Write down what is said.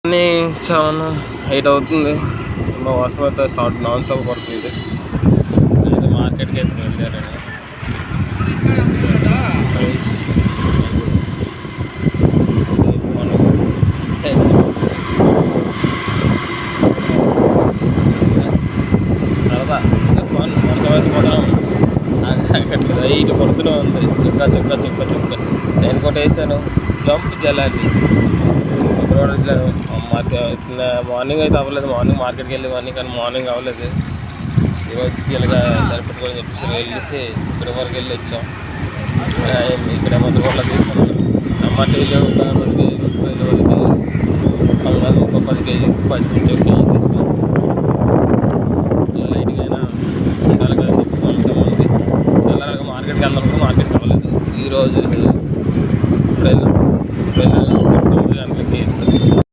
7-8 అవుతుంది. మా వర్షం అయితే స్టార్ట్ నాన్ స్టాప్ పడుతుంది. అయితే మార్కెట్కి అయితే వెళ్ళారని ఇటు పడుతూనే ఉంది. చుక్క నేను కూడా వేసాను. జంప్ జల్లాలి మార్నింగ్ అయితే అవ్వలేదు. మార్నింగ్ మార్కెట్కి వెళ్ళేవాడిని కానీ మార్నింగ్ అవ్వలేదు. ఈరోజు ఇలాగా సరిపెట్టుకోని చెప్పేసి వెళ్ళేసి ఇక్కడ వరకు వెళ్ళి వచ్చాం. ఇక్కడ మొదటి తీసుకున్నాం. టమాటీలు 10 కేజీ 10 కేజీ 10 కేజీ